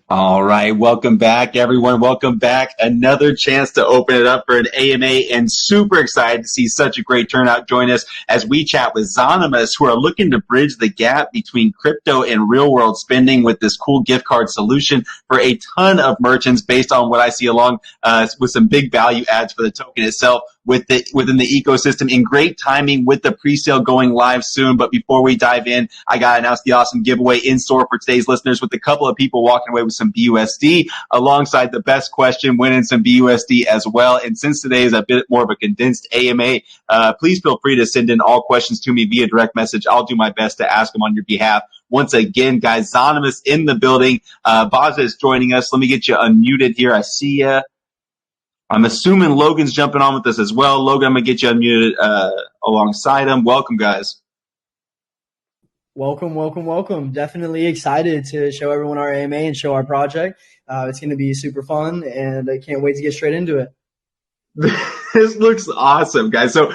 All right, welcome back, everyone. Welcome back. Another chance to open it up for an AMA, and super excited to see such a great turnout join us as we chat with Zahnymous, who are looking to bridge the gap between crypto and real-world spending with this cool gift card solution for a ton of merchants based on what I see along with some big value adds for the token itself within the ecosystem, in great timing with the pre-sale going live soon. But before we dive in, I got to announce the awesome giveaway in store for today's listeners, with a couple of people walking away with some BUSD alongside the best question winning some BUSD as well. And since today is a bit more of a condensed AMA, please feel free to send in all questions to me via direct message. I'll do my best to ask them on your behalf. Once again, guys, Zahnymous in the building. Baza is joining us. Let me get you unmuted here. I see you. I'm assuming Logan's jumping on with us as well. Logan, I'm going to get you unmuted alongside him. Welcome, guys. Welcome. Definitely excited to show everyone our AMA and show our project. It's going to be super fun, and I can't wait to get straight into it. This looks awesome, guys. So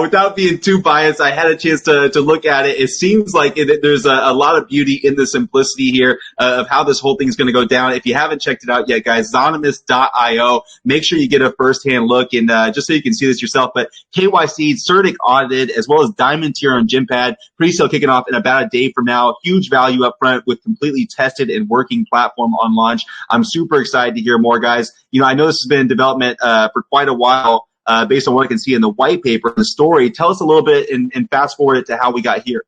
without being too biased, I had a chance to look at it. It seems like there's a lot of beauty in the simplicity here of how this whole thing is going to go down. If you haven't checked it out yet, guys, Zahnymous.io. Make sure you get a first-hand look, and just so you can see this yourself. But KYC, CERTIC audited, as well as Diamond Tier on Gympad. Pre-sale kicking off in about a day from now. Huge value up front with completely tested and working platform on launch. I'm super excited to hear more, guys. You know, I know this has been in development for quite a while. Based on what I can see in the white paper and the story. Tell us a little bit and fast forward it to how we got here.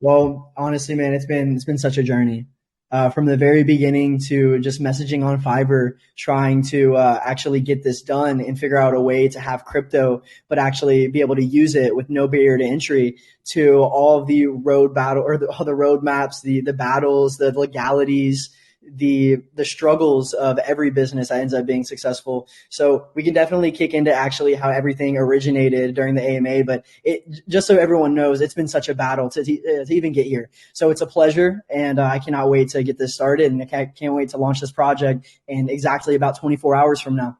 Well, honestly, man, it's been such a journey. From the very beginning to just messaging on Fiverr, trying to actually get this done and figure out a way to have crypto, but actually be able to use it with no barrier to entry, to all of the road battle or all the roadmaps, the battles, the legalities, the struggles of every business that ends up being successful. So we can definitely kick into actually how everything originated during the AMA, but just so everyone knows, it's been such a battle to even get here. So it's a pleasure, and I cannot wait to get this started, and I can't wait to launch this project in exactly about 24 hours from now.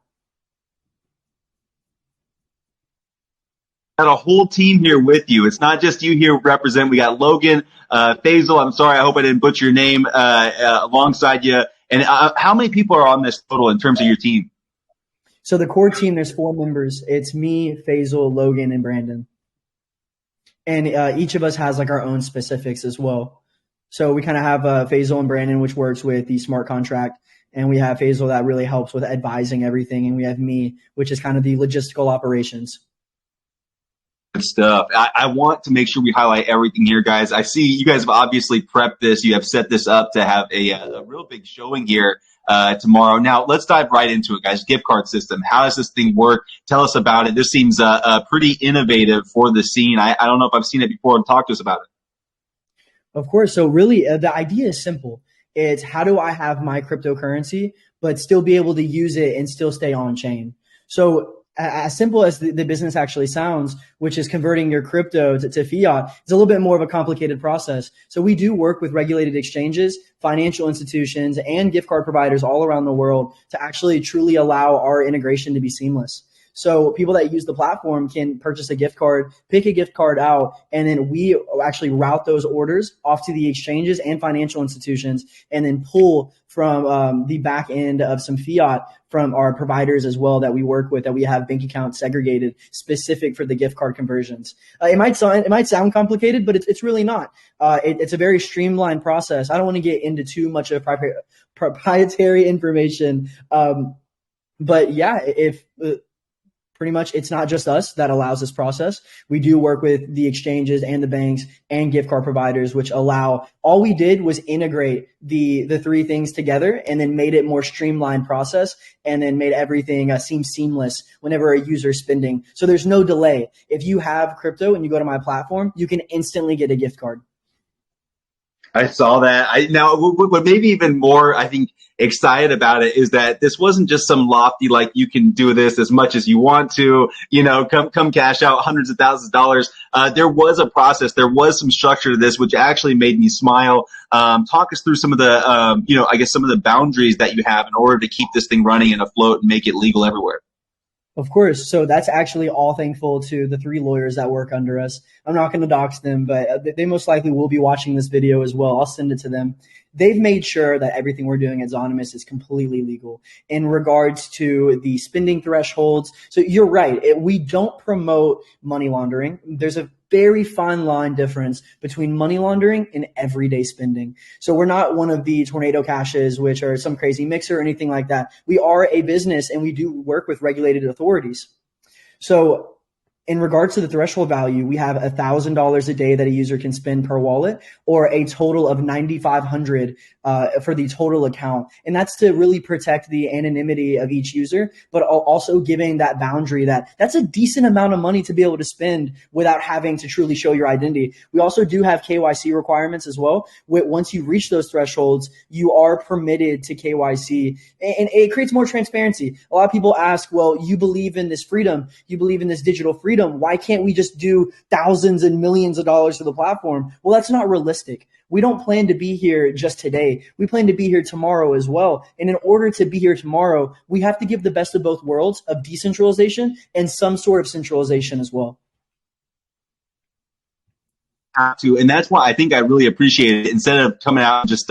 Got a whole team here with you. It's not just you here represent. We got Logan, Faisal. I'm sorry, I hope I didn't butcher your name. Alongside you. And how many people are on this total in terms of your team? So the core team, there's 4 members. It's me, Faisal, Logan, and Brandon. And each of us has like our own specifics as well. So we kind of have Faisal and Brandon, which works with the smart contract. And we have Faisal that really helps with advising everything. And we have me, which is kind of the logistical operations. Good stuff. I want to make sure we highlight everything here, guys. I see you guys have obviously prepped this. You have set this up to have a real big showing here tomorrow. Now, let's dive right into it, guys. Gift card system. How does this thing work? Tell us about it. This seems pretty innovative for the scene. I don't know if I've seen it before. And talk to us about it. Of course. So really, the idea is simple. It's how do I have my cryptocurrency, but still be able to use it and still stay on chain? So as simple as the business actually sounds, which is converting your crypto to fiat, it's a little bit more of a complicated process. So we do work with regulated exchanges, financial institutions, and gift card providers all around the world to actually truly allow our integration to be seamless. So people that use the platform can purchase a gift card, pick a gift card out, and then we actually route those orders off to the exchanges and financial institutions, and then pull from the back end of some fiat from our providers as well that we work with, that we have bank accounts segregated specific for the gift card conversions. It might sound complicated, but it's really not. It's a very streamlined process. I don't want to get into too much of proprietary information, but yeah, pretty much, it's not just us that allows this process. We do work with the exchanges and the banks and gift card providers, which allow, all we did was integrate the 3 things together and then made it more streamlined process, and then made everything seem seamless whenever a user is spending. So there's no delay. If you have crypto and you go to my platform, you can instantly get a gift card. I saw that. Now, what maybe even more, I think, excited about it is that this wasn't just some lofty, like, you can do this as much as you want to, come cash out hundreds of thousands of dollars. There was a process. There was some structure to this, which actually made me smile. Talk us through some of the, I guess some of the boundaries that you have in order to keep this thing running and afloat and make it legal everywhere. Of course. So that's actually all thankful to the three lawyers that work under us. I'm not going to dox them, but they most likely will be watching this video as well. I'll send it to them. They've made sure that everything we're doing at Zahnymous is completely legal in regards to the spending thresholds. So you're right. We don't promote money laundering. There's a very fine line difference between money laundering and everyday spending. So we're not one of the tornado cashes, which are some crazy mixer or anything like that. We are a business and we do work with regulated authorities. So in regards to the threshold value, we have $1,000 a day that a user can spend per wallet, or a total of $9,500 for the total account. And that's to really protect the anonymity of each user, but also giving that boundary that that's a decent amount of money to be able to spend without having to truly show your identity. We also do have KYC requirements as well. Once you reach those thresholds, you are permitted to KYC, and it creates more transparency. A lot of people ask, well, you believe in this freedom, you believe in this digital freedom. Why can't we just do thousands and millions of dollars to the platform? Well, that's not realistic. We don't plan to be here just today. We plan to be here tomorrow as well. And in order to be here tomorrow, we have to give the best of both worlds of decentralization and some sort of centralization as well. Have to, and that's why I think I really appreciate it. Instead of coming out and just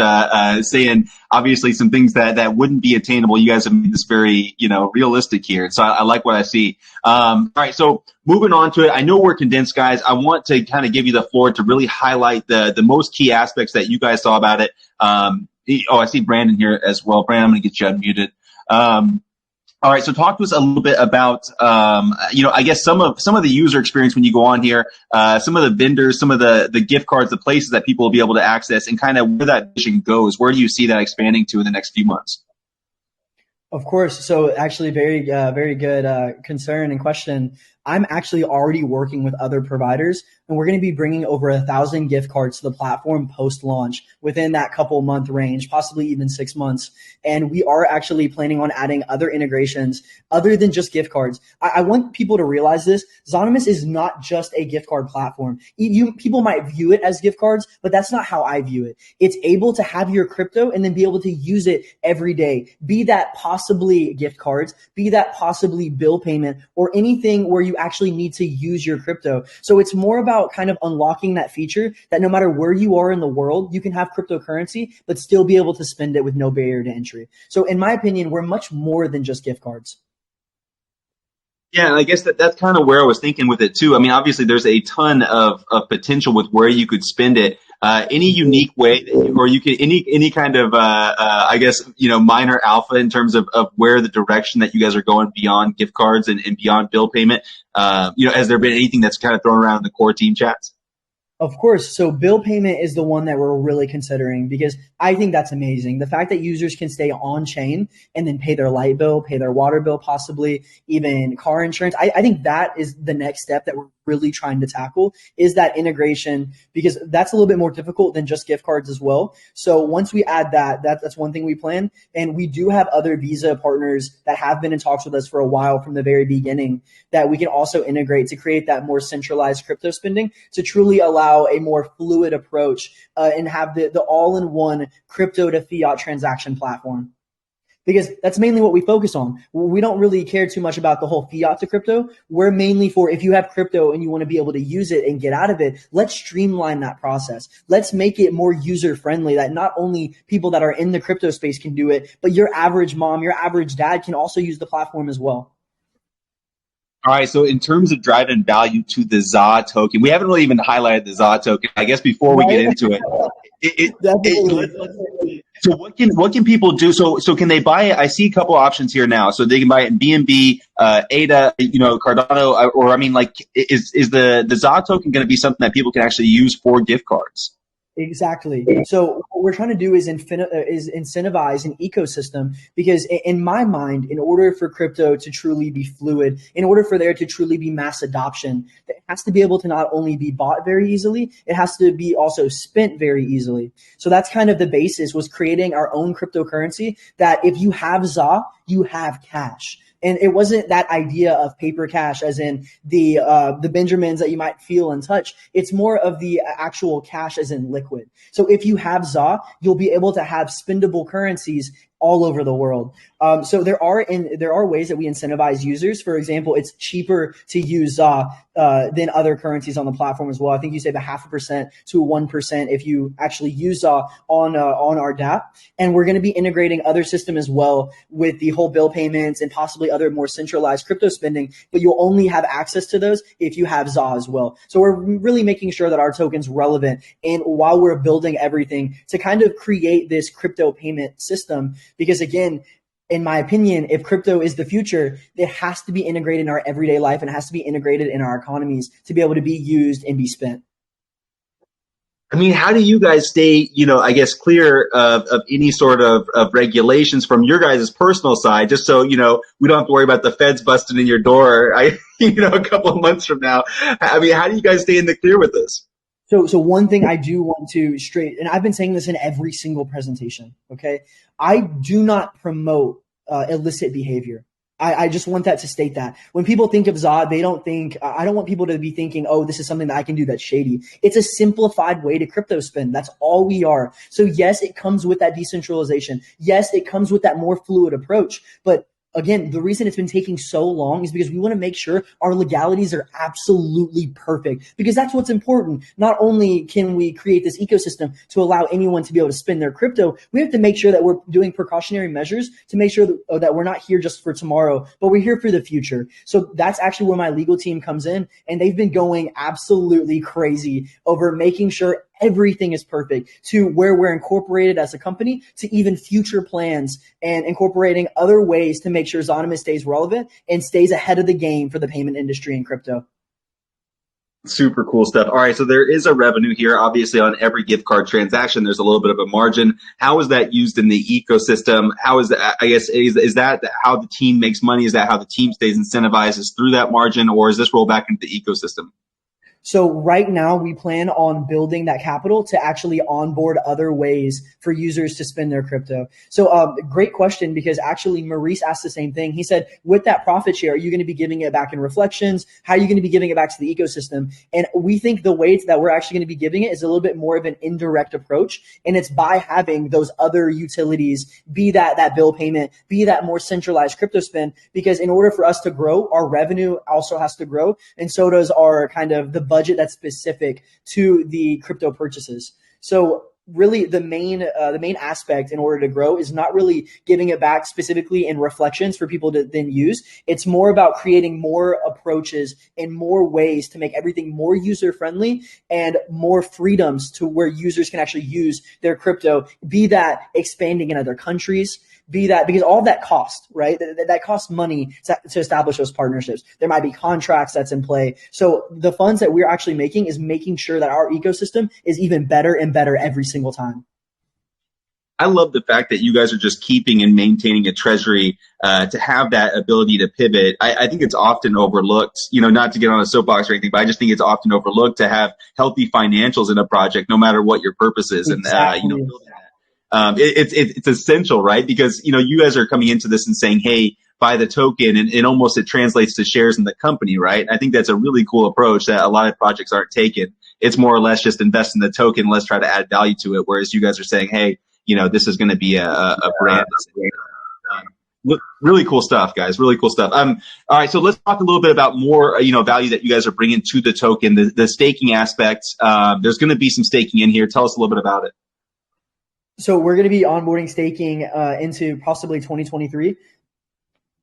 saying obviously some things that wouldn't be attainable, you guys have made this very realistic here. So I like what I see. All right, so moving on to it, I know we're condensed, guys. I want to kind of give you the floor to really highlight the most key aspects that you guys saw about it. I see Brandon here as well. Brandon, I'm going to get you unmuted. All right, so talk to us a little bit about, I guess some of the user experience when you go on here, some of the vendors, some of the gift cards, the places that people will be able to access, and kind of where that vision goes. Where do you see that expanding to in the next few months? Of course. So actually very good concern and question. I'm actually already working with other providers, and we're going to be bringing over 1,000 gift cards to the platform post-launch within that couple month range, possibly even 6 months. And we are actually planning on adding other integrations other than just gift cards. I want people to realize this. Zahnymous is not just a gift card platform. People might view it as gift cards, but that's not how I view it. It's able to have your crypto and then be able to use it every day. Be that possibly gift cards, be that possibly bill payment, or anything where you actually need to use your crypto. So it's more about kind of unlocking that feature that no matter where you are in the world, you can have cryptocurrency, but still be able to spend it with no barrier to entry. So in my opinion, we're much more than just gift cards. Yeah, and I guess that's kind of where I was thinking with it too. I mean, obviously there's a ton of potential with where you could spend it. Any unique way, or you could any kind of I guess minor alpha in terms of where the direction that you guys are going beyond gift cards and beyond bill payment. Has there been anything that's kind of thrown around in the core team chats? Of course. So bill payment is the one that we're really considering because I think that's amazing. The fact that users can stay on chain and then pay their light bill, pay their water bill, possibly even car insurance. I think that is the next step that we're really trying to tackle, is that integration, because that's a little bit more difficult than just gift cards as well. So once we add that's one thing we plan. And we do have other Visa partners that have been in talks with us for a while from the very beginning that we can also integrate to create that more centralized crypto spending to truly allow a more fluid approach and have the all-in-one crypto to fiat transaction platform. Because that's mainly what we focus on. We don't really care too much about the whole fiat to crypto. We're mainly for, if you have crypto and you want to be able to use it and get out of it, let's streamline that process. Let's make it more user-friendly that not only people that are in the crypto space can do it, but your average mom, your average dad can also use the platform as well. All right, so in terms of driving value to the ZA token, we haven't really even highlighted the ZA token. I guess before we get into it, so what can people do? So can they buy it? I see a couple options here now. So they can buy it in BNB, ADA, Cardano, or I mean, like, is the ZA token going to be something that people can actually use for gift cards? Exactly. So what we're trying to do is incentivize an ecosystem, because in my mind, in order for crypto to truly be fluid, in order for there to truly be mass adoption, it has to be able to not only be bought very easily, it has to be also spent very easily. So that's kind of the basis, was creating our own cryptocurrency that if you have ZA, you have cash. And it wasn't that idea of paper cash as in the Benjamins that you might feel and touch. It's more of the actual cash as in liquid. So if you have ZA, you'll be able to have spendable currencies all over the world. So there are ways that we incentivize users. For example, it's cheaper to use than other currencies on the platform as well. I think you save 0.5% to 1% if you actually use on our DApp. And we're going to be integrating other system as well with the whole bill payments and possibly other more centralized crypto spending. But you'll only have access to those if you have ZA as well. So we're really making sure that our token's relevant. And while we're building everything to kind of create this crypto payment system, because again, in my opinion, if crypto is the future, it has to be integrated in our everyday life and it has to be integrated in our economies to be able to be used and be spent. I mean, how do you guys stay, I guess, clear of any sort of regulations from your guys' personal side, just so, we don't have to worry about the feds busting in your door, a couple of months from now? I mean, how do you guys stay in the clear with this? So one thing I do want to and I've been saying this in every single presentation, okay? I do not promote illicit behavior. I just want that to state that. When people think of ZA, I don't want people to be thinking, oh, this is something that I can do that's shady. It's a simplified way to crypto spend. That's all we are. So yes, it comes with that decentralization. Yes, it comes with that more fluid approach, but again, the reason it's been taking so long is because we want to make sure our legalities are absolutely perfect, because that's what's important. Not only can we create this ecosystem to allow anyone to be able to spend their crypto, we have to make sure that we're doing precautionary measures to make sure that we're not here just for tomorrow, but we're here for the future. So that's actually where my legal team comes in, and they've been going absolutely crazy over making sure everything is perfect, to where we're incorporated as a company to even future plans and incorporating other ways to make sure Zahnymous stays relevant and stays ahead of the game for the payment industry in crypto. Super cool stuff. All right, so there is a revenue here. Obviously, on every gift card transaction, there's a little bit of a margin. How is that used in the ecosystem? How is that? I guess is that how the team makes money? Is that how the team stays incentivized? Is through that margin, or is this roll back into the ecosystem? So right now we plan on building that capital to actually onboard other ways for users to spend their crypto. So great question, because actually Maurice asked the same thing. He said, with that profit share, are you going to be giving it back in reflections? How are you going to be giving it back to the ecosystem? And we think the way that we're actually going to be giving it is a little bit more of an indirect approach. And it's by having those other utilities, be that bill payment, be that more centralized crypto spend, because in order for us to grow, our revenue also has to grow. And so does our kind of the budget that's specific to the crypto purchases. So really the main aspect in order to grow is not really giving it back specifically in reflections for people to then use. It's more about creating more approaches and more ways to make everything more user friendly and more freedoms to where users can actually use their crypto, be that expanding in other countries, be that, because all of that cost, right? That costs money to establish those partnerships. There might be contracts that's in play. So the funds that we're actually making is making sure that our ecosystem is even better and better every single time. I love the fact that you guys are just keeping and maintaining a treasury to have that ability to pivot. I think it's often overlooked, not to get on a soapbox or anything, but I just think it's often overlooked to have healthy financials in a project, no matter what your purpose is. Exactly. And, it's essential, right? Because, you guys are coming into this and saying, hey, buy the token, and it translates to shares in the company, right? I think that's a really cool approach that a lot of projects aren't taking. It's more or less just invest in the token, let's try to add value to it. Whereas you guys are saying, hey, this is going to be a brand. Really cool stuff, guys. Really cool stuff. All right, so let's talk a little bit about more, value that you guys are bringing to the token, the staking aspect. There's going to be some staking in here. Tell us a little bit about it. So we're going to be onboarding staking into possibly 2023.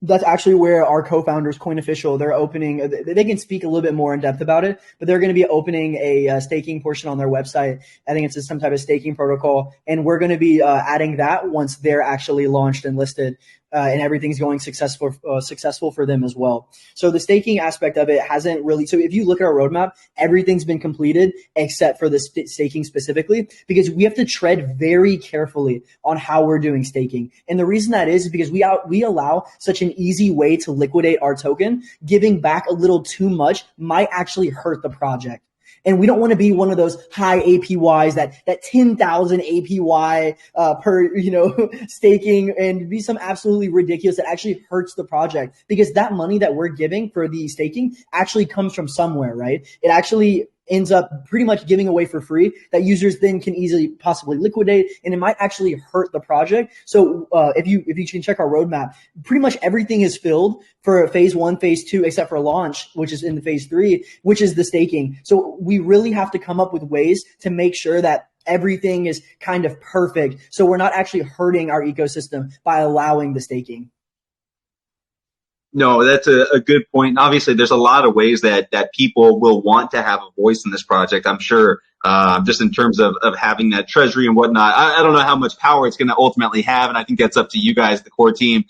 That's actually where our co-founders, Coin Official, they're opening. They can speak a little bit more in depth about it, but they're going to be opening a staking portion on their website. I think it's some type of staking protocol, and we're going to be adding that once they're actually launched and listed. And everything's going successful for them as well. So the staking aspect of it hasn't really. So if you look at our roadmap, everything's been completed except for the staking specifically, because we have to tread very carefully on how we're doing staking. And the reason that is because we allow such an easy way to liquidate our token. Giving back a little too much might actually hurt the project. And we don't want to be one of those high APYs, that 10,000 APY per, staking, and be some absolutely ridiculous that actually hurts the project, because that money that we're giving for the staking actually comes from somewhere, right? It actually ends up pretty much giving away for free that users then can easily possibly liquidate, and it might actually hurt the project. So if you can check our roadmap, pretty much everything is filled for phase 1, phase 2, except for launch, which is in the phase 3, which is the staking. So we really have to come up with ways to make sure that everything is kind of perfect, so we're not actually hurting our ecosystem by allowing the staking. No, that's a good point. And obviously, there's a lot of ways that people will want to have a voice in this project, I'm sure, just in terms of having that treasury and whatnot. I don't know how much power it's going to ultimately have, and I think that's up to you guys, the core team,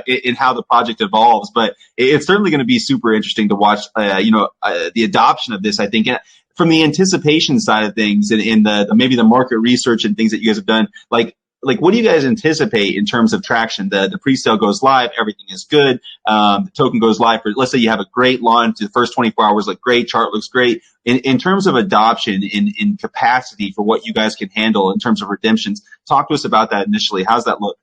in how the project evolves. But it's certainly going to be super interesting to watch, the adoption of this, I think. From the anticipation side of things and in the maybe the market research and things that you guys have done, like what do you guys anticipate in terms of traction? The pre-sale goes live, everything is good. The token goes live for, let's say you have a great launch, the first 24 hours look great, chart looks great. In terms of adoption, in capacity for what you guys can handle in terms of redemptions, talk to us about that initially. How's that look?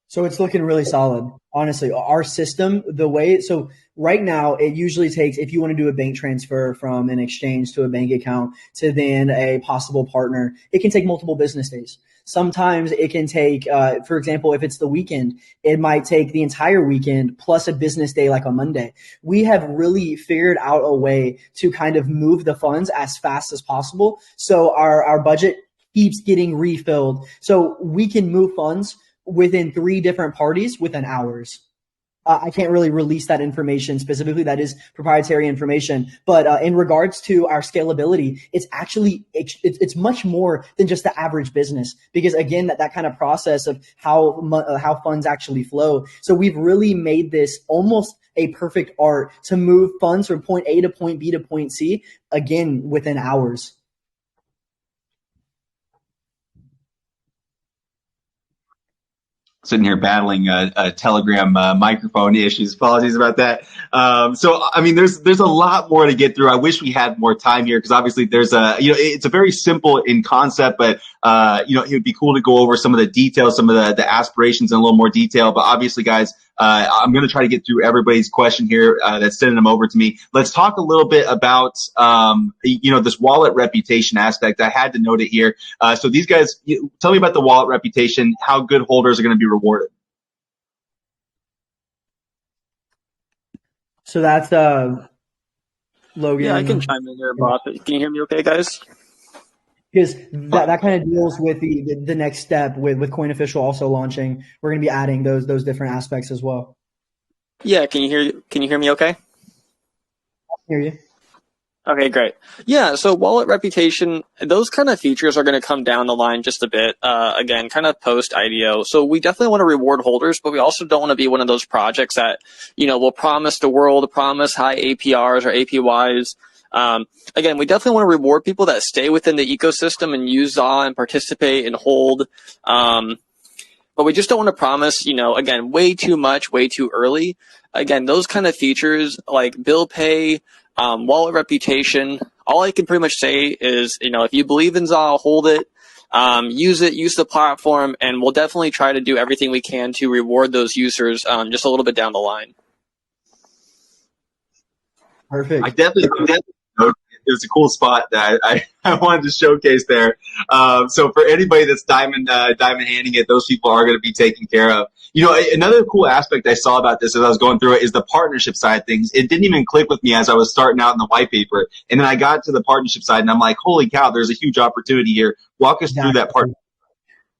So it's looking really solid. Honestly, our system, so right now it usually takes, if you want to do a bank transfer from an exchange to a bank account to then a possible partner, it can take multiple business days. Sometimes it can take, for example, if it's the weekend, it might take the entire weekend plus a business day like a Monday. We have really figured out a way to kind of move the funds as fast as possible. So our budget keeps getting refilled. So we can move funds within 3 different parties within hours. I can't really release that information specifically. That is proprietary information. But in regards to our scalability, it's much more than just the average business, because again, that kind of process of how funds actually flow. So we've really made this almost a perfect art to move funds from point A to point B to point C, again, within hours. Sitting here battling a Telegram microphone issues. Apologies about that. So, I mean, there's a lot more to get through. I wish we had more time here because obviously there's it's a very simple in concept, but it would be cool to go over some of the details, some of the aspirations in a little more detail. But obviously, guys, I'm going to try to get through everybody's question here that's sending them over to me. Let's talk a little bit about, this wallet reputation aspect. I had to note it here. So these guys, tell me about the wallet reputation, how good holders are going to be rewarded. So that's Logan. Yeah, I can chime in here, boss. Can you hear me okay, guys? Because that kind of deals with the next step with Coin Official also launching. We're going to be adding those different aspects as well. Yeah, can you hear me okay? I hear you. Okay, great. Yeah, so wallet reputation, those kind of features are going to come down the line just a bit, again, kind of post IDO. So we definitely want to reward holders, but we also don't want to be one of those projects that, will promise the world, promise high APRs or APYs. Again, we definitely want to reward people that stay within the ecosystem and use ZA and participate and hold. But we just don't want to promise, again, way too much, way too early. Again, those kind of features like bill pay, wallet reputation, all I can pretty much say is, if you believe in ZA, hold it, use the platform, and we'll definitely try to do everything we can to reward those users just a little bit down the line. Perfect. I definitely it was a cool spot that I wanted to showcase there. So for anybody that's diamond handing it, those people are going to be taken care of. Another cool aspect I saw about this as I was going through it is the partnership side of things. It didn't even click with me as I was starting out in the white paper. And then I got to the partnership side and I'm like, holy cow, there's a huge opportunity here. Walk us through that part.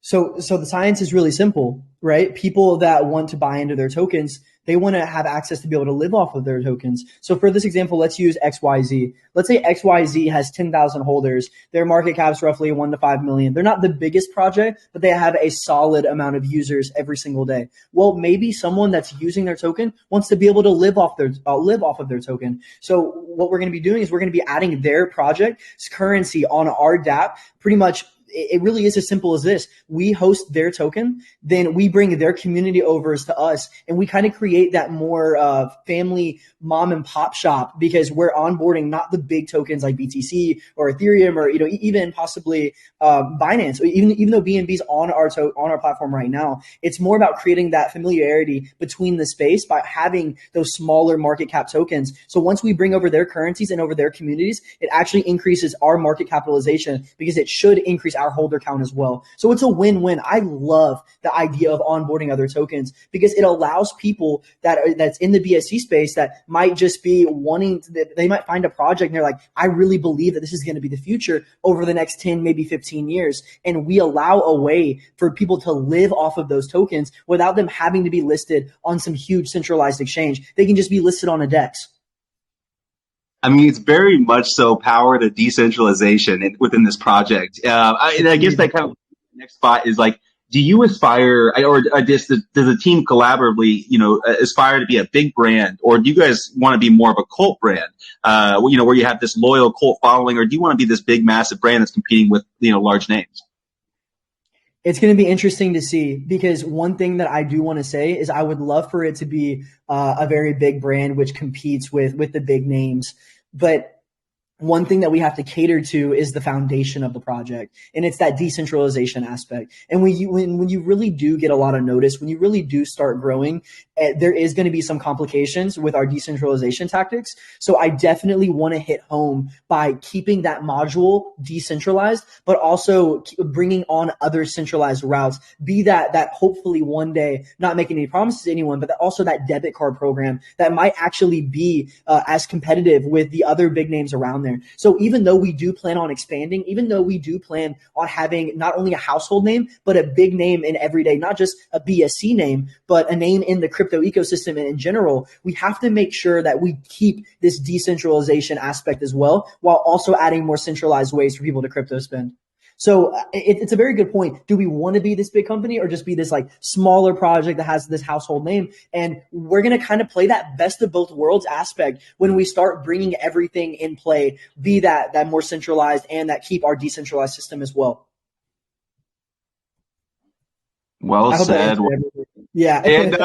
So the science is really simple, right? People that want to buy into their tokens, they want to have access to be able to live off of their tokens. So for this example, let's use XYZ. Let's say XYZ has 10,000 holders. Their market cap is roughly 1 to 5 million. They're not the biggest project, but they have a solid amount of users every single day. Well, maybe someone that's using their token wants to be able to live off of their token. So what we're going to be doing is we're going to be adding their project's currency on our DApp pretty much it really is as simple as this. We host their token, then we bring their community overs to us, and we kind of create that more family mom and pop shop, because we're onboarding not the big tokens like BTC or Ethereum or even possibly Binance. Even though BNB's on our platform right now, it's more about creating that familiarity between the space by having those smaller market cap tokens. So once we bring over their currencies and over their communities, it actually increases our market capitalization, because it should increase our holder count as well. So it's a win-win. I love the idea of onboarding other tokens, because it allows people that's in the BSC space that might just be wanting they might find a project and they're like, I really believe that this is going to be the future over the next 10, maybe 15 years. And we allow a way for people to live off of those tokens without them having to be listed on some huge centralized exchange. They can just be listed on a DEX. I mean, it's very much so power to decentralization within this project. And I guess that kind of next spot is like, do you aspire, or does the team collaboratively, aspire to be a big brand, or do you guys want to be more of a cult brand, where you have this loyal cult following, or do you want to be this big, massive brand that's competing with, large names? It's going to be interesting to see, because one thing that I do want to say is I would love for it to be a very big brand which competes with the big names. But one thing that we have to cater to is the foundation of the project, and it's that decentralization aspect. And when you really do get a lot of notice, when you really do start growing, there is going to be some complications with our decentralization tactics. So I definitely want to hit home by keeping that module decentralized, but also bringing on other centralized routes. Be that hopefully one day, not making any promises to anyone, but also that debit card program that might actually be as competitive with the other big names around there. So even though we do plan on expanding, even though we do plan on having not only a household name, but a big name in everyday, not just a BSC name, but a name in the crypto ecosystem and in general, we have to make sure that we keep this decentralization aspect as well, while also adding more centralized ways for people to crypto spend. So it's a very good point. Do we want to be this big company, or just be this like smaller project that has this household name? And we're going to kind of play that best of both worlds aspect when we start bringing everything in play, be that more centralized and that keep our decentralized system as well. Well said. Yeah. And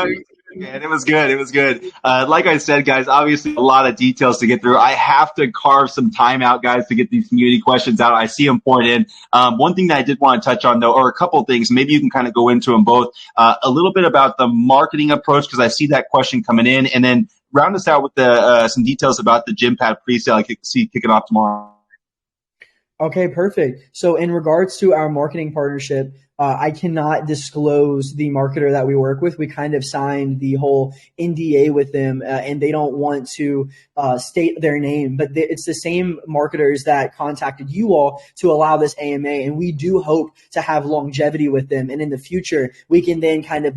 it was good. It was good. Like I said, guys, obviously a lot of details to get through. I have to carve some time out, guys, to get these community questions out. I see them pouring in. One thing that I did want to touch on, though, or a couple of things, maybe you can kind of go into them both. A little bit about the marketing approach, because I see that question coming in, and then round us out with some details about the gym pad presale I see kicking off tomorrow. Okay, perfect. So in regards to our marketing partnership, I cannot disclose the marketer that we work with. We kind of signed the whole NDA with them, and they don't want to state their name, but it's the same marketers that contacted you all to allow this AMA. And we do hope to have longevity with them. And in the future, we can then kind of,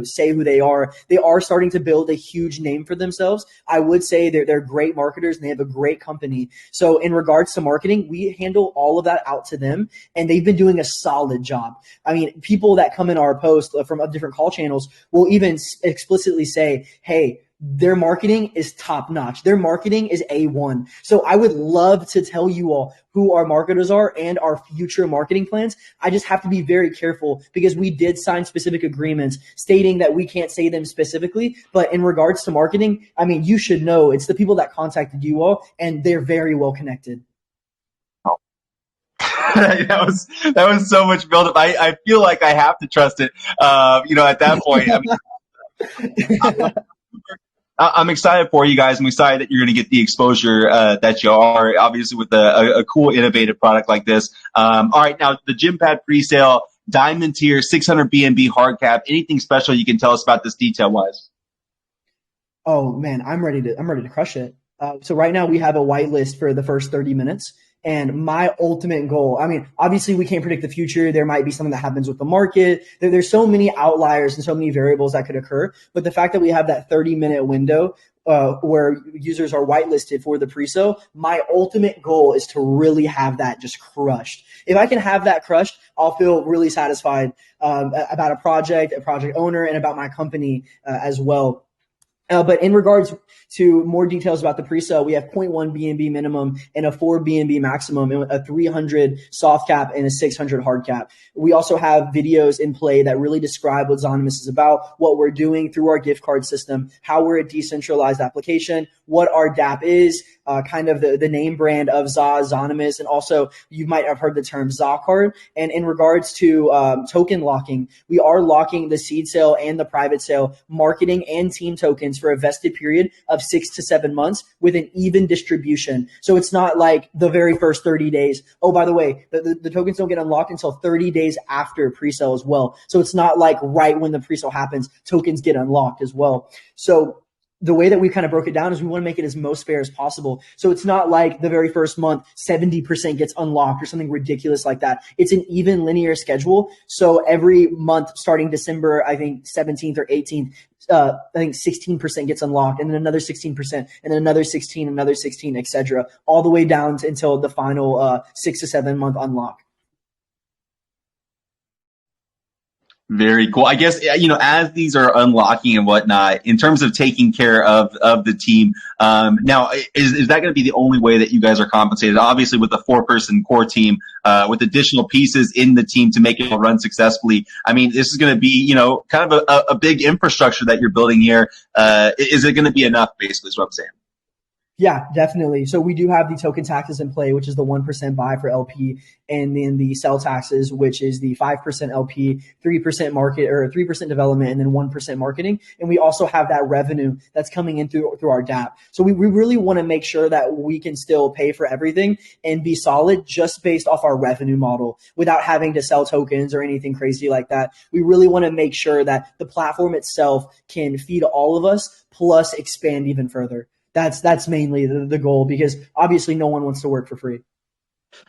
say who they are. They are starting to build a huge name for themselves. I would say they're great marketers and they have a great company. So in regards to marketing, we handle all of that out to them, and they've been doing a solid job. I mean, people that come in our post from different call channels will even explicitly say, hey, their marketing is top notch. Their marketing is A1. So I would love to tell you all who our marketers are and our future marketing plans. I just have to be very careful, because we did sign specific agreements stating that we can't say them specifically. But in regards to marketing, I mean, you should know it's the people that contacted you all, and they're very well connected. that was so much buildup. I feel like I have to trust it. At that point, I mean, I'm excited for you guys. I'm excited that you're going to get the exposure that you are, obviously, with a cool, innovative product like this. All right, now the gym pad presale, diamond tier, 600 BNB hard cap. Anything special you can tell us about this detail wise? Oh man, I'm ready to crush it. So right now we have a whitelist for the first 30 minutes. And my ultimate goal, I mean, obviously we can't predict the future. There might be something that happens with the market. There's so many outliers and so many variables that could occur. But the fact that we have that 30-minute window where users are whitelisted for the pre-sale, my ultimate goal is to really have that just crushed. If I can have that crushed, I'll feel really satisfied about a project owner, and about my company as well. But in regards to more details about the pre-sale, we have 0.1 BNB minimum and a 4 BNB maximum, and a 300 soft cap and a 600 hard cap. We also have videos in play that really describe what Zahnymous is about, what we're doing through our gift card system, how we're a decentralized application, what our DApp is, kind of the name brand of Zahnymous, and also you might have heard the term Card. And in regards to token locking, we are locking the seed sale and the private sale marketing and team tokens for a vested period of 6 to 7 months with an even distribution. So it's not like the very first 30 days. Oh, by the way, the tokens don't get unlocked until 30 days after pre-sale as well. So it's not like right when the pre-sale happens, tokens get unlocked as well. So the way that we kind of broke it down is we want to make it as most fair as possible. So it's not like the very first month, 70% gets unlocked or something ridiculous like that. It's an even linear schedule. So every month starting December, I think 17th or 18th, I think 16% gets unlocked, and then another 16%, and then another 16, another 16, etc., all the way down until the final 6 to 7 month unlock. Very cool. I guess, as these are unlocking and whatnot, in terms of taking care of the team, now, is that going to be the only way that you guys are compensated? Obviously, with a 4-person core team, with additional pieces in the team to make it run successfully. I mean, this is going to be, kind of a big infrastructure that you're building here. Is it going to be enough, basically, is what I'm saying? Yeah, definitely. So we do have the token taxes in play, which is the 1% buy for LP, and then the sell taxes, which is the 5% LP, 3% market or 3% development, and then 1% marketing. And we also have that revenue that's coming in through our DApp. So we really want to make sure that we can still pay for everything and be solid just based off our revenue model without having to sell tokens or anything crazy like that. We really want to make sure that the platform itself can feed all of us plus expand even further. That's mainly the goal, because obviously no one wants to work for free.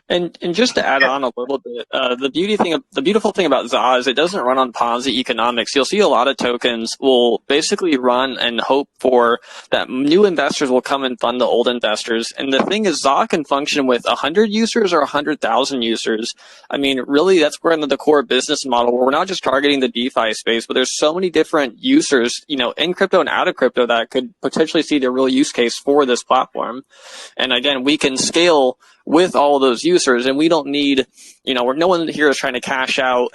And just to add on a little bit, the beautiful thing about ZA is it doesn't run on Ponzi economics. You'll see a lot of tokens will basically run and hope for that new investors will come and fund the old investors. And the thing is, ZA can function with 100 users or 100,000 users. I mean, really, that's where the core business model, where we're not just targeting the DeFi space, but there's so many different users, in crypto and out of crypto that could potentially see the real use case for this platform. And again, we can scale with all of those users, and we don't need, no one here is trying to cash out,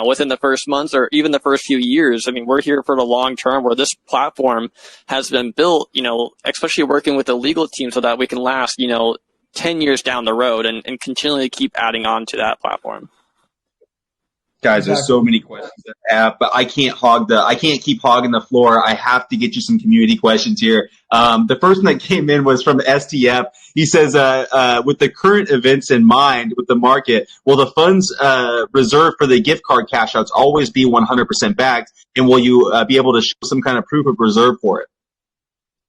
within the first months or even the first few years. I mean, we're here for the long term, where this platform has been built, especially working with the legal team so that we can last, 10 years down the road and continually keep adding on to that platform. Guys, there's so many questions that I have, but I can't keep hogging the floor. I have to get you some community questions here. The first one that came in was from STF. He says, with the current events in mind with the market, will the funds reserved for the gift card cash outs always be 100% backed? And will you be able to show some kind of proof of reserve for it?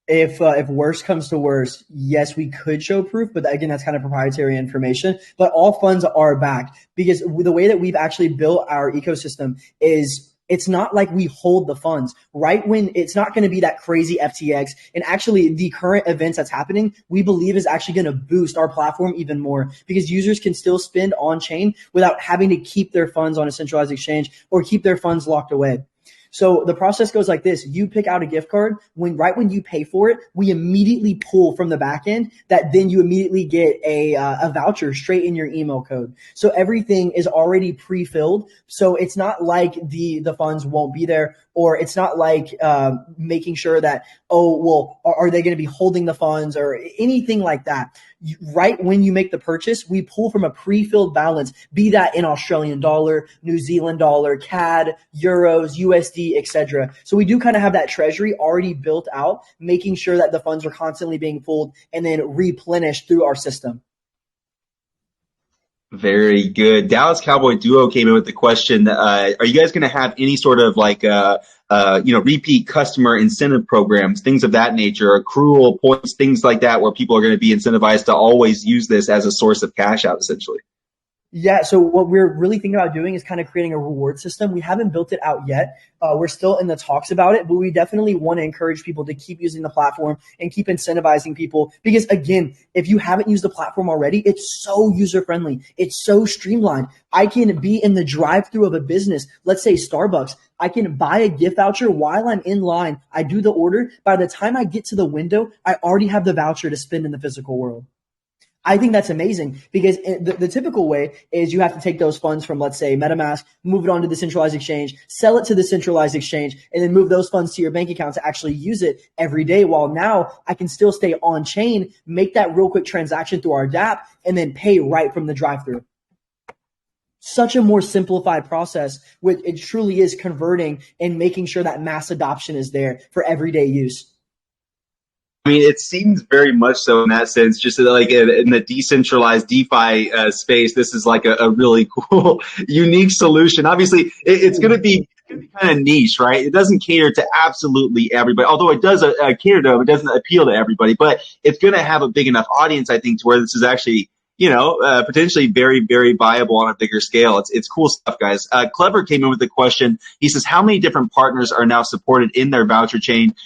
If worse comes to worse, yes, we could show proof, but again, that's kind of proprietary information. But all funds are backed, because the way that we've actually built our ecosystem is it's not like we hold the funds, right? When it's not going to be that crazy FTX. And actually the current events that's happening, we believe is actually going to boost our platform even more, because users can still spend on chain without having to keep their funds on a centralized exchange or keep their funds locked away. So the process goes like this. You pick out a gift card. Right when you pay for it, we immediately pull from the back end that then you immediately get a voucher straight in your email code. So everything is already pre-filled. So it's not like the funds won't be there, or it's not like making sure that, are they going to be holding the funds or anything like that. Right when you make the purchase, we pull from a pre-filled balance, be that in Australian dollar, New Zealand dollar, CAD, euros, USD, etc. So we do kind of have that treasury already built out, making sure that the funds are constantly being pulled and then replenished through our system. Very good. Dallas Cowboy Duo came in with the question, are you guys going to have any sort of repeat customer incentive programs, things of that nature, accrual points, things like that, where people are going to be incentivized to always use this as a source of cash out, essentially? Yeah, so what we're really thinking about doing is kind of creating a reward system. We haven't built it out yet. We're still in the talks about it, but we definitely want to encourage people to keep using the platform and keep incentivizing people. Because again, if you haven't used the platform already, it's so user friendly. It's so streamlined. I can be in the drive-through of a business, let's say Starbucks. I can buy a gift voucher while I'm in line. I do the order. By the time I get to the window, I already have the voucher to spend in the physical world. I think that's amazing because the typical way is you have to take those funds from, let's say, MetaMask, move it onto the centralized exchange, sell it to the centralized exchange, and then move those funds to your bank account to actually use it every day. While now I can still stay on chain, make that real quick transaction through our DApp, and then pay right from the drive-through. Such a more simplified process, which it truly is converting and making sure that mass adoption is there for everyday use. I mean, it seems very much so in that sense, just like in the decentralized DeFi space, this is like a really cool, unique solution. Obviously, it's going to be kind of niche, right? It doesn't cater to absolutely everybody, although it does cater to them. It doesn't appeal to everybody, but it's going to have a big enough audience, I think, to where this is actually, potentially very, very viable on a bigger scale. It's cool stuff, guys. Clever came in with a question. He says, how many different partners are now supported in their voucher chain?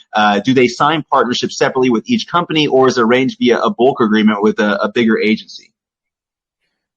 Do they sign partnerships separately with each company, or is it arranged via a bulk agreement with a bigger agency?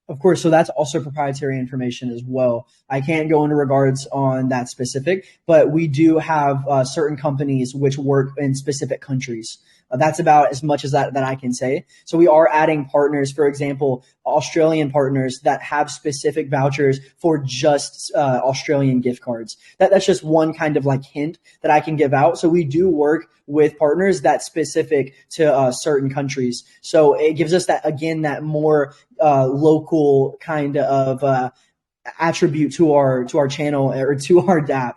Of course, so that's also proprietary information as well. I can't go into regards on that specific, but we do have certain companies which work in specific countries. That's about as much as that I can say. So we are adding partners, for example, Australian partners that have specific vouchers for just Australian gift cards. That's just one kind of like hint that I can give out. So we do work with partners that's specific to certain countries. So it gives us that, again, that more local kind of attribute to our channel or to our DApp.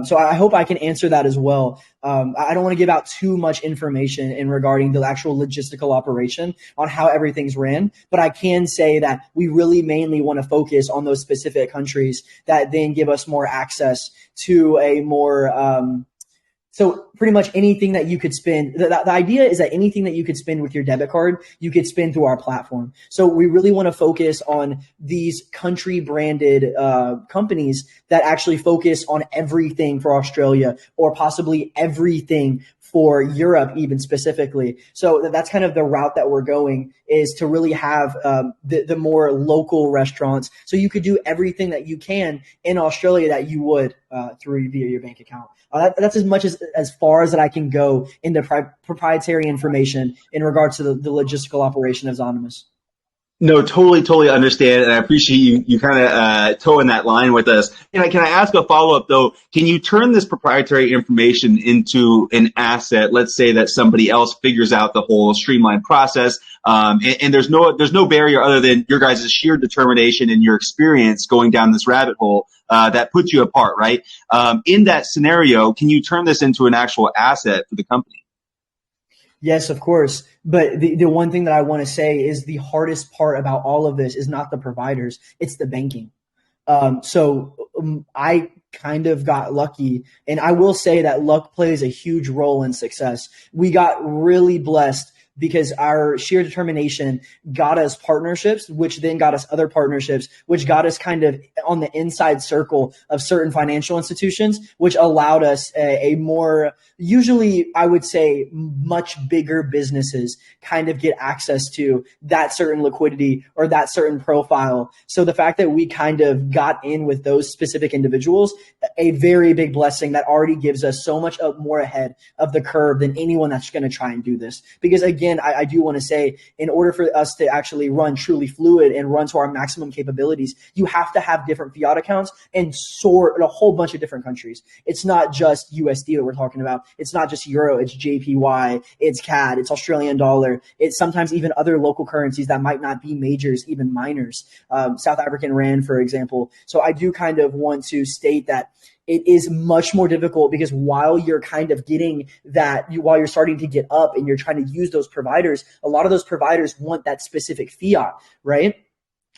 So I hope I can answer that as well. I don't want to give out too much information in regarding the actual logistical operation on how everything's ran, but I can say that we really mainly want to focus on those specific countries that then give us more access to a more so pretty much anything that you could spend, the idea is that anything that you could spend with your debit card, you could spend through our platform. So we really want to focus on these country branded companies that actually focus on everything for Australia or possibly everything for Europe even specifically. So that's kind of the route that we're going, is to really have the more local restaurants. So you could do everything that you can in Australia that you would through via your bank account. That's as much as far as that I can go into proprietary information in regards to the logistical operation of Zahnymous. No, totally understand, and I appreciate you kind of towing that line with us. Can I ask a follow-up, though? Can you turn this proprietary information into an asset? Let's say that somebody else figures out the whole streamlined process, and there's no barrier other than your guys' sheer determination and your experience going down this rabbit hole that puts you apart, right? In that scenario, can you turn this into an actual asset for the company? Yes, of course. But the one thing that I want to say is the hardest part about all of this is not the providers, it's the banking. I kind of got lucky, and I will say that luck plays a huge role in success. We got really blessed because our sheer determination got us partnerships, which then got us other partnerships, which got us kind of on the inside circle of certain financial institutions, which allowed us a more, usually I would say much bigger businesses kind of get access to that certain liquidity or that certain profile. So the fact that we kind of got in with those specific individuals, a very big blessing that already gives us so much more ahead of the curve than anyone that's going to try and do this. Because again, I do want to say, in order for us to actually run truly fluid and run to our maximum capabilities, you have to have different fiat accounts and sort in a whole bunch of different countries. It's not just USD that we're talking about. It's not just Euro. It's JPY. It's CAD. It's Australian dollar. It's sometimes even other local currencies that might not be majors, even minors. South African Rand, for example. So I do kind of want to state that it is much more difficult because while you're kind of getting that, while you're starting to get up and you're trying to use those providers, a lot of those providers want that specific fiat, right?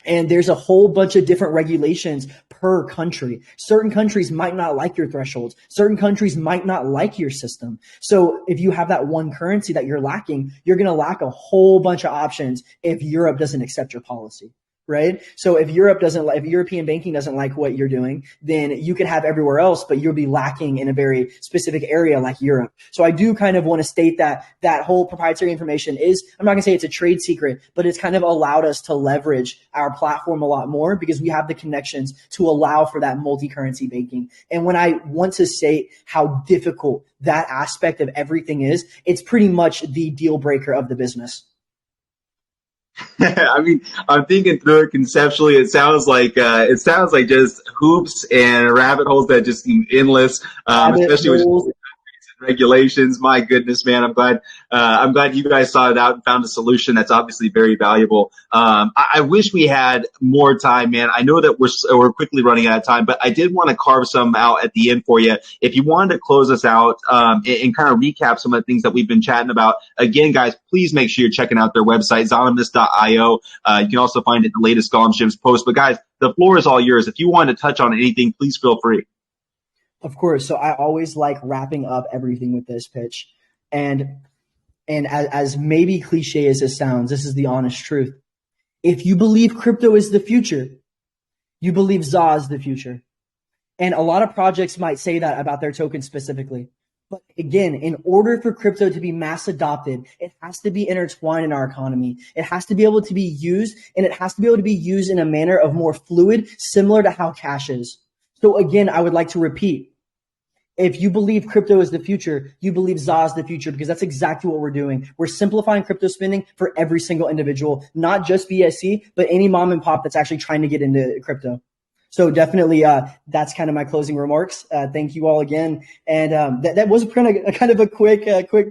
And there's a whole bunch of different regulations per country. Certain countries might not like your thresholds. Certain countries might not like your system. So if you have that one currency that you're lacking, you're going to lack a whole bunch of options if Europe doesn't accept your policy. right? So if European banking doesn't like what you're doing, then you can have everywhere else, but you'll be lacking in a very specific area like Europe. So I do kind of want to state that that whole proprietary information is, I'm not going to say it's a trade secret, but it's kind of allowed us to leverage our platform a lot more because we have the connections to allow for that multi-currency banking. And when I want to state how difficult that aspect of everything is, it's pretty much the deal breaker of the business. I mean, I'm thinking through it conceptually. It sounds like just hoops and rabbit holes that just seem endless, especially with regulations. My goodness, man, I'm glad you guys saw it out and found a solution that's obviously very valuable. I wish we had more time, man. I know that we're quickly running out of time, but I did want to carve some out at the end for you. If you wanted to close us out and kind of recap some of the things that we've been chatting about, again, guys, please make sure you're checking out their website, Zahnymous.io. You can also find it in the latest Gollum Gyms post. But guys, the floor is all yours. If you want to touch on anything, please feel free. Of course. So I always like wrapping up everything with this pitch. And as maybe cliche as it sounds, this is the honest truth. If you believe crypto is the future, you believe ZA is the future. And a lot of projects might say that about their token specifically. But again, in order for crypto to be mass adopted, it has to be intertwined in our economy. It has to be able to be used, and it has to be able to be used in a manner of more fluid, similar to how cash is. So again, I would like to repeat, if you believe crypto is the future, you believe ZA is the future, because that's exactly what we're doing. We're simplifying crypto spending for every single individual, not just BSC, but any mom and pop that's actually trying to get into crypto. So definitely, that's kind of my closing remarks. Thank you all again. And that was kind of a quick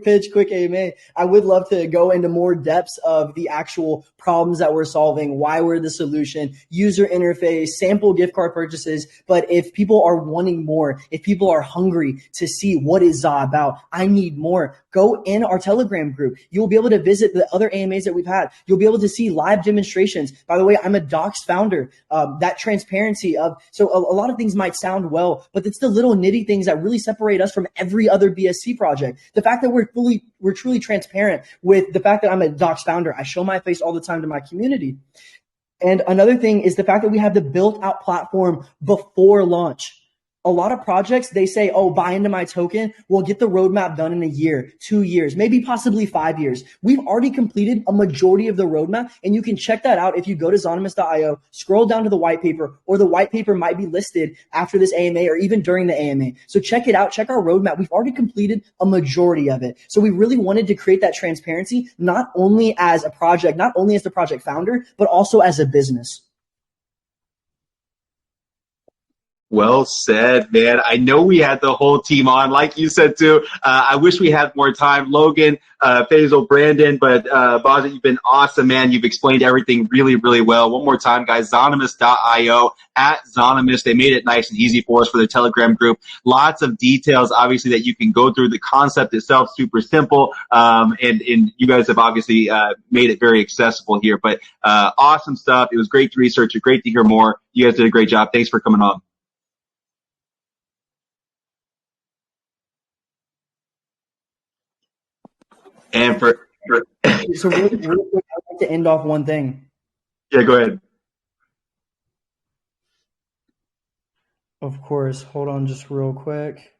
pitch, quick AMA. I would love to go into more depths of the actual problems that we're solving, why we're the solution, user interface, sample gift card purchases. But if people are wanting more, if people are hungry to see what is ZA about, I need more, go in our Telegram group. You'll be able to visit the other AMAs that we've had. You'll be able to see live demonstrations. By the way, I'm a Docs founder. That transparency so a lot of things might sound well, but it's the little nitty things that really separate us from every other BSC project. The fact that we're truly transparent with the fact that I'm a Docs founder. I show my face all the time to my community. And another thing is the fact that we have the built out platform before launch. A lot of projects, they say, oh, buy into my token. We'll get the roadmap done in a year, 2 years, maybe possibly 5 years. We've already completed a majority of the roadmap, and you can check that out if you go to Zahnymous.io, scroll down to the white paper, or the white paper might be listed after this AMA or even during the AMA. So check it out. Check our roadmap. We've already completed a majority of it. So we really wanted to create that transparency, not only as a project, not only as the project founder, but also as a business. Well said, man. I know we had the whole team on, like you said too. I wish we had more time. Logan, Faisal, Brandon, but Baja, you've been awesome, man. You've explained everything really, really well. One more time, guys, Zahnymous.io, at Zahnymous. They made it nice and easy for us for the Telegram group. Lots of details, obviously, that you can go through. The concept itself, super simple, and you guys have obviously made it very accessible here. But awesome stuff. It was great to research it. Great to hear more. You guys did a great job. Thanks for coming on. And So real quick, I'd like to end off one thing. Yeah, go ahead. Of course. Hold on just real quick.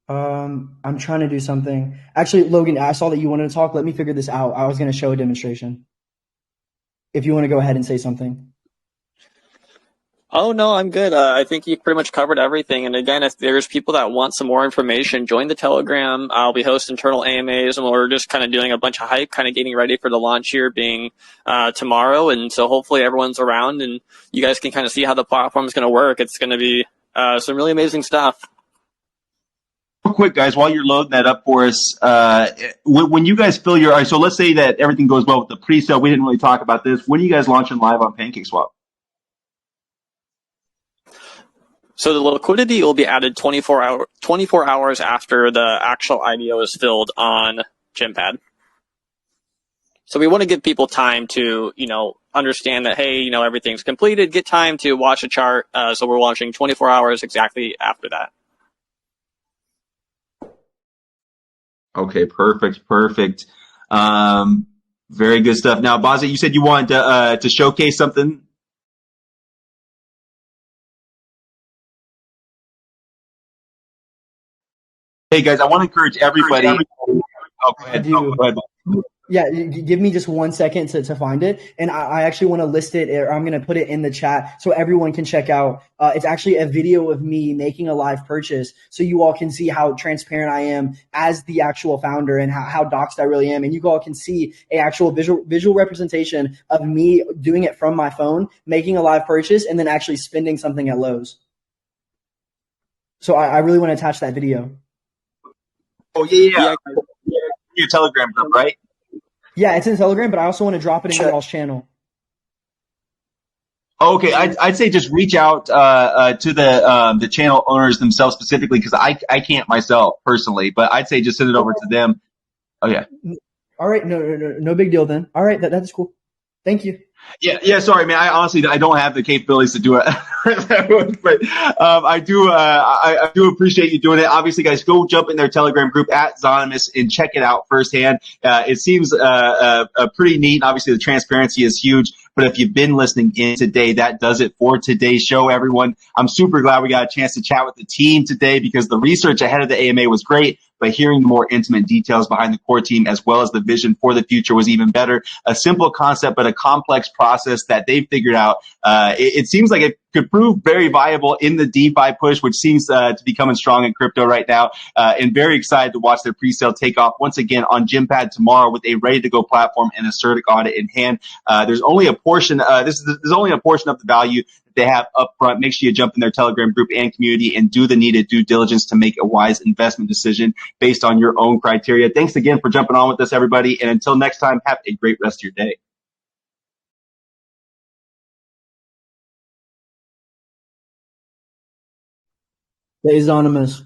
I'm trying to do something. Actually, Logan, I saw that you wanted to talk. Let me figure this out. I was going to show a demonstration. If you want to go ahead and say something. Oh, no, I'm good. I think you pretty much covered everything. And again, if there's people that want some more information, join the Telegram. I'll be hosting internal AMAs, and we're just kind of doing a bunch of hype, kind of getting ready for the launch here being tomorrow. And so hopefully everyone's around and you guys can kind of see how the platform is going to work. It's going to be some really amazing stuff. Real quick, guys, while you're loading that up for us, when you guys fill your, so let's say that everything goes well with the pre-sale. We didn't really talk about this. When are you guys launching live on PancakeSwap? So the liquidity will be added 24 hours after the actual IDO is filled on Gympad. So we want to give people time to, understand that, hey, everything's completed, get time to watch a chart. So we're launching 24 hours exactly after that. Okay, perfect. Very good stuff. Now, Bazi, you said you wanted to showcase something. Hey guys, I want to encourage everybody. Oh, go I ahead. do. Go ahead. Yeah, give me just 1 second to find it. And I actually want to list it, or I'm going to put it in the chat so everyone can check out. It's actually a video of me making a live purchase so you all can see how transparent I am as the actual founder and how doxed I really am. And you all can see a actual visual representation of me doing it from my phone, making a live purchase, and then actually spending something at Lowe's. So I really want to attach that video. Oh, yeah. Your Telegram group, right? Yeah, it's in Telegram, but I also want to drop it in y'all's channel. Okay, I'd say just reach out to the channel owners themselves specifically, because I can't myself personally, but I'd say just send it over to them. Oh yeah. All right, no big deal then. All right, that's cool. Thank you. Yeah. Sorry, man. I honestly don't have the capabilities to do it, but I do appreciate you doing it. Obviously, guys, go jump in their Telegram group at Zahnymous and check it out firsthand. It seems pretty neat. Obviously, the transparency is huge. But if you've been listening in today, that does it for today's show, everyone. I'm super glad we got a chance to chat with the team today, because the research ahead of the AMA was great, but hearing the more intimate details behind the core team as well as the vision for the future was even better. A simple concept, but a complex process that they've figured out. It seems like it could prove very viable in the DeFi push, which seems to be coming strong in crypto right now. And very excited to watch their pre-sale take off once again on Gympad tomorrow with a ready-to-go platform and a CertiK audit in hand. There's only a portion. There's only a portion of the value that they have up front. Make sure you jump in their Telegram group and community and do the needed due diligence to make a wise investment decision based on your own criteria. Thanks again for jumping on with us, everybody. And until next time, have a great rest of your day. Stay anonymous.